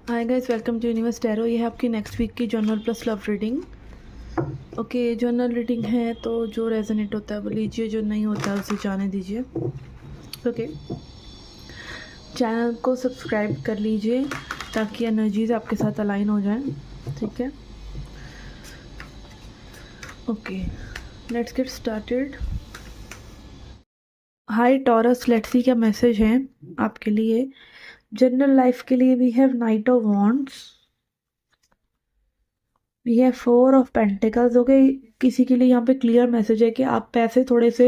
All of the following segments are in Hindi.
Hi guys, welcome to Universe Tarot. ये है आपकी नेक्स्ट वीक की general plus love reading. Okay, general reading है तो जो रेजोनेट होता है वो लीजिए, जो नहीं होता है उसे जाने दीजिए। ओके, चैनल को सब्सक्राइब कर लीजिए ताकि एनर्जीज आपके साथ अलाइन हो जाएं। ठीक है, okay, let's get started. Hi Taurus, let's see क्या मैसेज है आपके लिए जनरल लाइफ के लिए। We have knight of wands, we have four of pentacles. Okay, किसी के लिए यहाँ पे क्लियर मैसेज है कि आप पैसे थोड़े से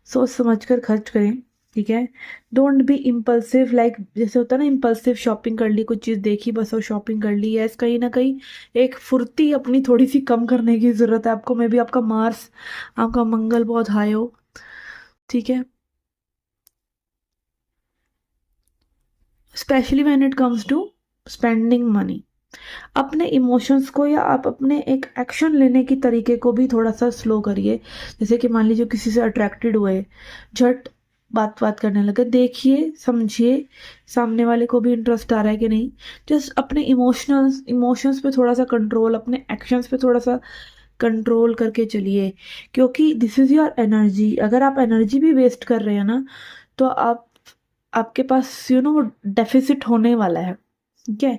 सोच समझ कर खर्च करें। ठीक है, डोंट बी इम्पल्सिव, लाइक जैसे होता है ना, इम्पल्सिव शॉपिंग कर ली, कुछ चीज़ देखी बस और शॉपिंग कर ली। यस, कहीं ना कहीं एक फुर्ती अपनी थोड़ी सी कम करने की ज़रूरत है आपको। मे बी आपका मार्स, आपका मंगल बहुत हाई हो। ठीक है, specially when it comes to spending money. अपने इमोशंस को या आप अपने एक एक्शन लेने की तरीके को भी थोड़ा सा स्लो करिए। जैसे कि मान लीजिए किसी से अट्रैक्टेड हुए, झट बात बात करने लगे, देखिए समझिए सामने वाले को भी इंटरेस्ट आ रहा है कि नहीं। जस्ट अपने इमोशंस पे थोड़ा सा कंट्रोल, अपने एक्शंस पे थोड़ा सा कंट्रोल करके चलिए, क्योंकि दिस इज़ योर एनर्जी। अगर आप एनर्जी भी वेस्ट कर रहे हैं ना, तो आपके पास वो डेफिसिट होने वाला है। ठीक है,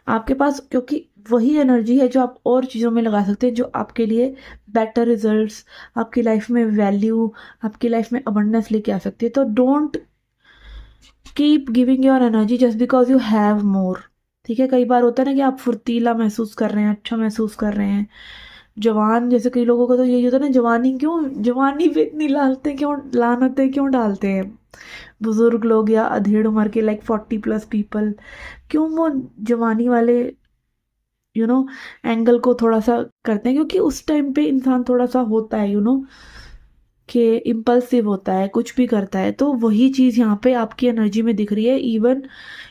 आपके पास, क्योंकि वही एनर्जी है जो आप और चीज़ों में लगा सकते हैं, जो आपके लिए बेटर रिजल्ट्स, आपकी लाइफ में वैल्यू, आपकी लाइफ में अबंडेंस लेके आ सकती है। तो don't keep giving your energy just because you have more. ठीक है, कई बार होता है ना कि आप फुर्तीला महसूस कर रहे हैं, अच्छा महसूस कर रहे हैं, जवान, जैसे कई लोगों का तो यही होता है ना, जवानी पे इतनी लानतें क्यों डालते हैं बुजुर्ग लोग या अधेड़ उम्र के, लाइक 40+ पीपल, क्यों वो जवानी वाले एंगल को थोड़ा सा करते हैं, क्योंकि उस टाइम पे इंसान थोड़ा सा होता है कि इम्पल्सिव होता है, कुछ भी करता है। तो वही चीज़ यहाँ पे आपकी एनर्जी में दिख रही है। Even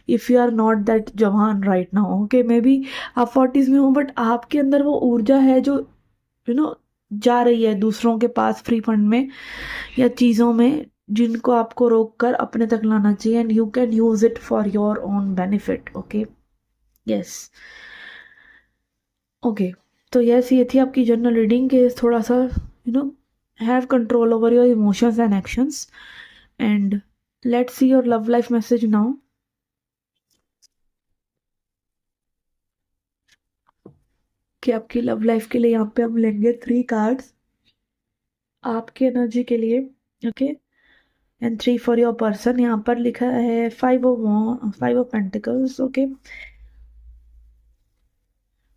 if you are not that जवान right now, okay, maybe आप 40s में हो, बट आपके अंदर वो ऊर्जा है जो यू नो जा रही है दूसरों के पास फ्री फंड में या चीज़ों में, जिनको आपको रोक कर अपने तक लाना चाहिए, and you can use it for your own benefit. Okay, yes, okay. तो यस, ये थी आपकी जनरल रीडिंग के, थोड़ा सा have control over your emotions and actions. And let's see your love life message now. कि आपकी लव लाइफ के लिए यहाँ पे हम लेंगे 3 कार्ड्स आपकी एनर्जी के लिए। Okay, and 3 for your person. यहाँ पर लिखा है 5 ऑफ पेंटिकल्स। ओके,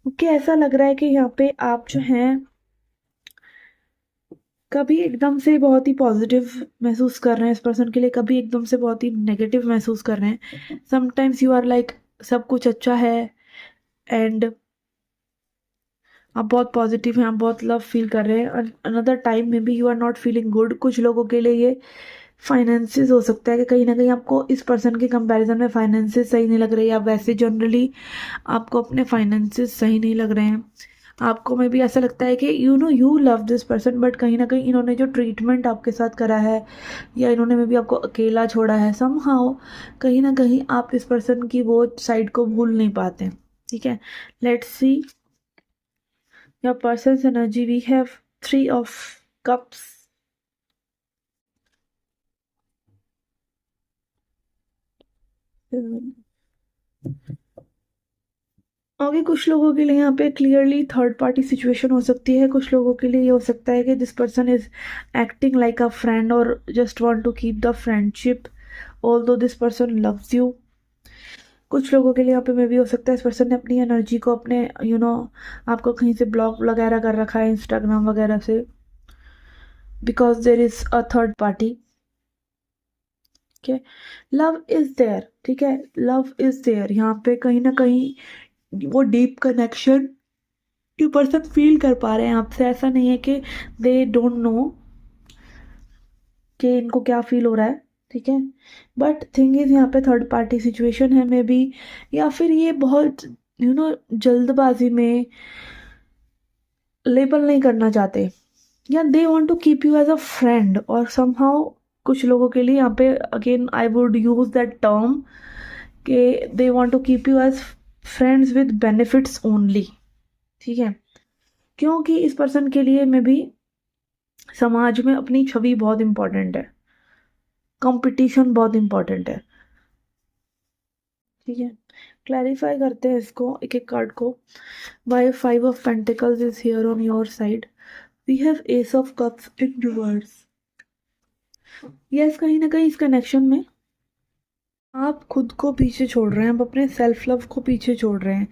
ओके, ऐसा लग रहा है कि यहाँ पे आप जो हैं, कभी एकदम से बहुत ही पॉजिटिव महसूस कर रहे हैं इस पर्सन के लिए, कभी एकदम से बहुत ही नेगेटिव महसूस कर रहे हैं। समटाइम्स यू आर लाइक सब कुछ अच्छा है एंड आप बहुत पॉजिटिव हैं, आप बहुत लव फील कर रहे हैं। अनदर टाइम में भी you are not feeling good. कुछ लोगों के लिए ये फाइनेंसिस हो सकता है कि कहीं ना कहीं आपको इस पर्सन के कंपैरिजन में फाइनेंसिस सही नहीं लग रही, या वैसे जनरली आपको अपने फाइनेंसिस सही नहीं लग रहे हैं। आपको में भी ऐसा लगता है कि you love this person, but कहीं ना कहीं इन्होंने जो ट्रीटमेंट आपके साथ करा है, या इन्होंने में भी आपको अकेला छोड़ा है समहाउ, कहीं ना कहीं आप इस पर्सन की वो साइड को भूल नहीं पाते। ठीक है, let's see your person's energy. We have 3 of cups. आगे कुछ लोगों के लिए यहाँ पे क्लियरली थर्ड पार्टी सिचुएशन हो सकती है। कुछ लोगों के लिए ये हो सकता है कि this person is acting like a friend और just want to keep the friendship although this person loves you. कुछ लोगों के लिए यहाँ पे मे भी हो सकता है इस पर्सन ने अपनी एनर्जी को अपने आपको कहीं से ब्लॉक वगैरह कर रखा है इंस्टाग्राम वगैरह से, because there is a third party. ठीक है, लव इज देयर। ठीक है, लव इज देयर। यहाँ पे कहीं ना कहीं वो डीप कनेक्शन ये पर्सन फील कर पा रहे हैं आपसे। ऐसा नहीं है कि दे डोंट नो कि इनको क्या फील हो रहा है। ठीक है, बट थिंग इज यहाँ पे थर्ड पार्टी सिचुएशन है मे बी, या फिर ये बहुत जल्दबाजी में लेबल नहीं करना चाहते, या they want to keep you as a friend, और समहाउ कुछ लोगों के लिए यहाँ पे again I would use that term कि they want to keep you as friends with benefits only, ठीक है, क्योंकि इस पर्सन के लिए में भी समाज में अपनी छवि बहुत इंपॉर्टेंट है, कंपटीशन बहुत इंपॉर्टेंट है, ठीक है। क्लैरिफाई करते हैं इसको एक एक कार्ड को। Why 5 of pentacles is here on your side, we have ace of cups in reverse. Yes, कहीं ना कहीं इस कनेक्शन में आप खुद को पीछे छोड़ रहे हैं, आप अपने सेल्फ लव को पीछे छोड़ रहे हैं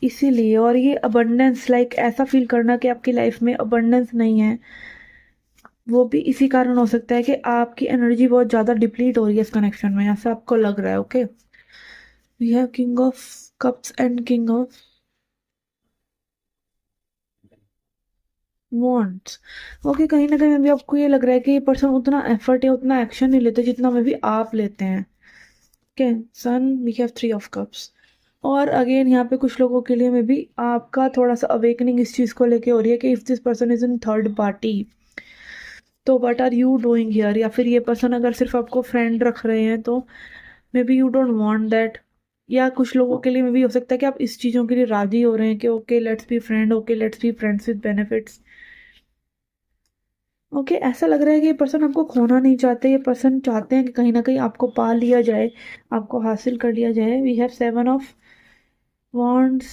इसीलिए। और ये अबंडेंस, लाइक ऐसा फील करना कि आपकी लाइफ में अबंडेंस नहीं है, वो भी इसी कारण हो सकता है कि आपकी एनर्जी बहुत ज़्यादा डिप्लीट हो रही है इस कनेक्शन में, ऐसा आपको लग रहा है। Okay, we have king of cups and king of wands. Okay, कहीं ना कहीं भी आपको ये लग रहा है कि ये पर्सन उतना एफर्ट या उतना एक्शन नहीं लेते जितना में भी आप लेते हैं। Okay, so, we have 3 of cups. और अगेन यहाँ पे कुछ लोगों के लिए में भी आपका थोड़ा सा अवेकनिंग इस चीज़ को लेके हो रही है कि if this person is in third party तो what are you doing here, या फिर ये पर्सन अगर सिर्फ आपको फ्रेंड रख रहे हैं तो may be you don't want that. या कुछ लोगों के लिए में भी हो सकता है कि आप इस चीज़ों के लिए राजी हो रहे हैं कि okay let's be friend, okay let's be friends with benefits. Okay, ऐसा लग रहा है कि ये पर्सन आपको खोना नहीं चाहते, ये पर्सन चाहते हैं कि कहीं ना कहीं आपको पा लिया जाए, आपको हासिल कर लिया जाए। We have 7 of wands,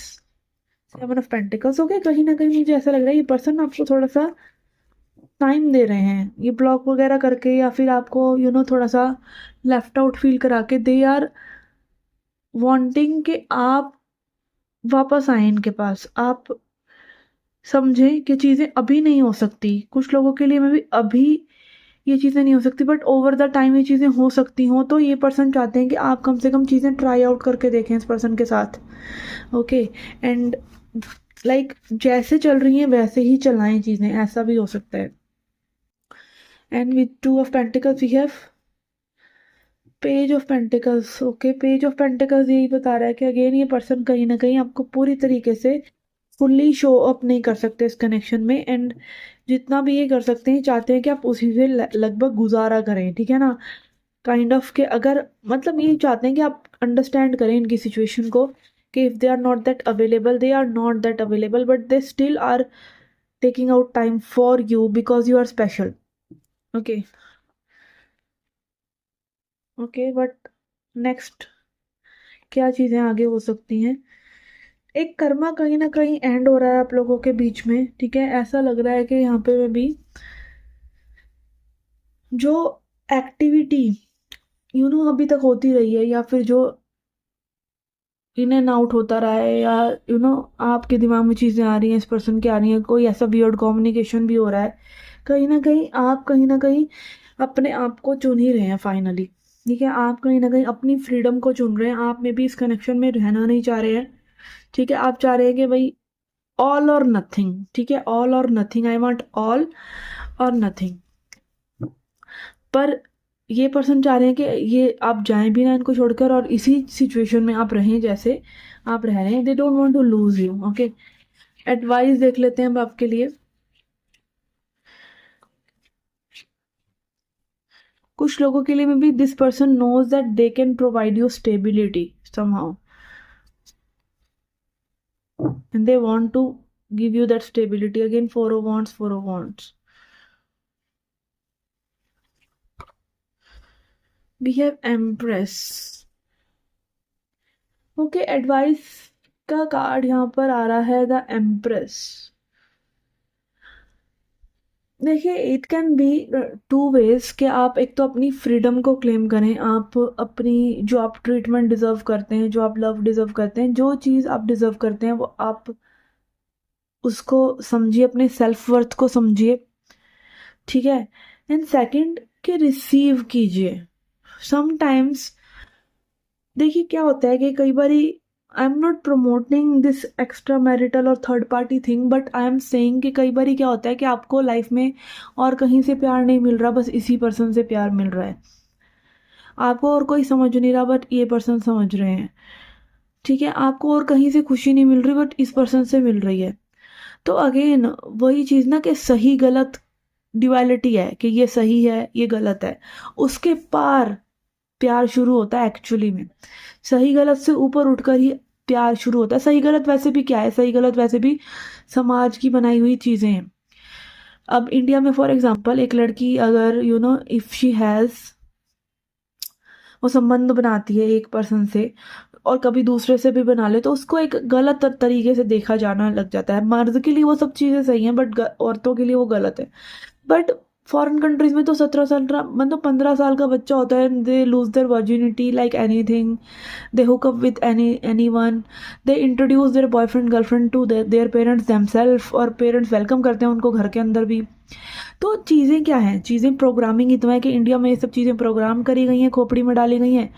7 of pentacles. Okay, कहीं ना कहीं मुझे ऐसा लग रहा है ये पर्सन आपको थोड़ा सा टाइम दे रहे हैं, ये ब्लॉक वगैरह करके या फिर आपको थोड़ा सा लेफ्ट आउट फील करा के। दे आर वांटिंग कि आप वापस आए इनके पास, आप समझें कि चीज़ें अभी नहीं हो सकती। कुछ लोगों के लिए मैं भी अभी ये चीज़ें नहीं हो सकती, बट ओवर द टाइम ये चीज़ें हो सकती हों, तो ये पर्सन चाहते हैं कि आप कम से कम चीज़ें ट्राई आउट करके देखें इस पर्सन के साथ। ओके, एंड लाइक जैसे चल रही हैं वैसे ही चलाएं चीज़ें, ऐसा भी हो सकता है। And with 2 of pentacles we have page of pentacles. Okay, page of pentacles यही बता रहा है कि अगेन ये पर्सन कहीं ना कहीं आपको पूरी तरीके से फुल्ली शो अप नहीं कर सकते इस कनेक्शन में, एंड जितना भी ये कर सकते हैं चाहते हैं कि आप उसी से लगभग गुजारा करें, ठीक है ना। काइंड ऑफ के अगर मतलब ये चाहते हैं कि आप अंडरस्टैंड करें इनकी सिचुएशन को कि if they are not that available, they are not that available, but they still are taking out time for you because you are special. Okay, okay, but next क्या चीज़ें आगे हो सकती हैं। एक कर्मा कहीं ना कहीं एंड हो रहा है आप लोगों के बीच में, ठीक है। ऐसा लग रहा है कि यहाँ पे में भी जो एक्टिविटी अभी तक होती रही है, या फिर जो इन एंड आउट होता रहा है, या आपके दिमाग में चीज़ें आ रही हैं, इस पर्सन की आ रही हैं, कोई ऐसा वियर्ड कम्युनिकेशन भी हो रहा है, कहीं ना कहीं अपने आप को चुन ही रहे हैं फाइनली, ठीक है। आप कहीं ना कहीं अपनी फ्रीडम को चुन रहे हैं, आप में भी इस कनेक्शन में रहना नहीं चाह रहे हैं, ठीक है। आप चाह रहे हैं कि भाई ऑल और नथिंग, ठीक है, ऑल और नथिंग, आई वॉन्ट ऑल और नथिंग। पर ये पर्सन चाह रहे हैं कि ये आप जाएं भी ना इनको छोड़कर, और इसी सिचुएशन में आप रहें जैसे आप रह रहे हैं। They don't want to lose you. Okay, advice देख लेते हैं अब आपके लिए। कुछ लोगों के लिए में भी this person knows that they can provide you stability somehow, and they want to give you that stability. Again 4 of wands, 4 of wands. We have empress. Okay, advice का कार्ड यहाँ पर आ रहा है द एम्प्रेस। देखिए, इट कैन बी 2 वेज कि आप एक तो अपनी फ्रीडम को क्लेम करें, आप अपनी जो आप ट्रीटमेंट डिजर्व करते हैं, जो आप लव डिजर्व करते हैं, जो चीज़ आप डिजर्व करते हैं वो आप उसको समझिए, अपने सेल्फ वर्थ को समझिए, ठीक है। एंड सेकंड कि रिसीव कीजिए। समटाइम्स देखिए क्या होता है कि कई बारी I am not promoting this extra marital और third party thing, but I am saying कि कई बारी क्या होता है कि आपको लाइफ में और कहीं से प्यार नहीं मिल रहा, बस इसी पर्सन से प्यार मिल रहा है। आपको और कोई समझ नहीं रहा, बट ये पर्सन समझ रहे हैं, ठीक है। आपको और कहीं से खुशी नहीं मिल रही, बट इस पर्सन से मिल रही है। तो अगेन वही चीज़ ना कि सही गलत ड्युअलिटी है कि ये सही है ये गलत है, उसके पार प्यार शुरू होता है एक्चुअली में। सही गलत से ऊपर उठकर ही प्यार शुरू होता है। सही गलत वैसे भी क्या है, सही गलत वैसे भी समाज की बनाई हुई चीज़ें हैं। अब इंडिया में फॉर एग्जांपल एक लड़की अगर इफ़ शी हैज़, वो संबंध बनाती है एक पर्सन से और कभी दूसरे से भी बना ले, तो उसको एक गलत तरीके से देखा जाना लग जाता है। मर्द के लिए वो सब चीज़ें सही हैं, बट औरतों के लिए वो गलत है। बट फॉरेन कंट्रीज में तो 17 साल मतलब 15 साल का बच्चा होता है, they lose their virginity like anything, they hook up with anyone, they introduce their boyfriend girlfriend to their parents themselves, और पेरेंट्स वेलकम करते हैं उनको घर के अंदर भी। तो चीज़ें क्या हैं, चीज़ें प्रोग्रामिंग ही तो है कि इंडिया में ये सब चीज़ें प्रोग्राम करी गई हैं, खोपड़ी में डाली गई हैं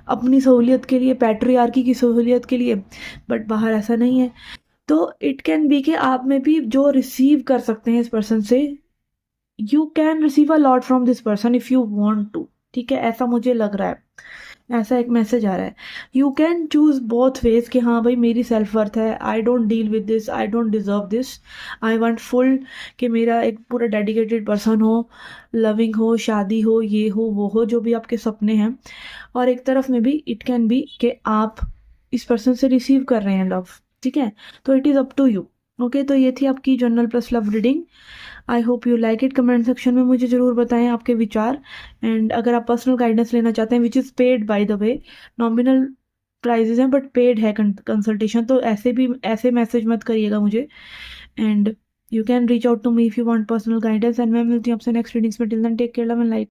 अपनी सहूलियत के लिए, पैट्रियार्की की सहूलियत के लिए। बट बाहर ऐसा नहीं है। तो इट कैन बी कि आप में भी जो रिसीव कर सकते हैं इस पर्सन से, you can receive a lot from this person if you want to. ठीक है, ऐसा मुझे लग रहा है, ऐसा एक मैसेज आ रहा है। You can choose both ways कि हाँ भाई मेरी सेल्फ वर्थ है, I don't deal with this, I don't deserve this, I want full कि मेरा एक पूरा डेडिकेटेड पर्सन हो, लविंग हो, शादी हो, ये हो वो हो, जो भी आपके सपने हैं। और एक तरफ में भी इट कैन बी कि आप इस पर्सन से रिसीव कर रहे हैं लव। ठीक है, तो it is up to you. Okay, तो ये थी आपकी general plus love reading. I hope you like it. Comment section में मुझे ज़रूर बताएं आपके विचार। एंड अगर आप पर्सनल गाइडेंस लेना चाहते हैं, which is paid by the way, nominal prices हैं बट पेड है कंसल्टेशन, तो ऐसे मैसेज मत करिएगा मुझे। And you can reach out to me if you want personal guidance. And मैं मिलती हूँ आपसे नेक्स्ट रीडिंग्स में। Till then take care, love and light.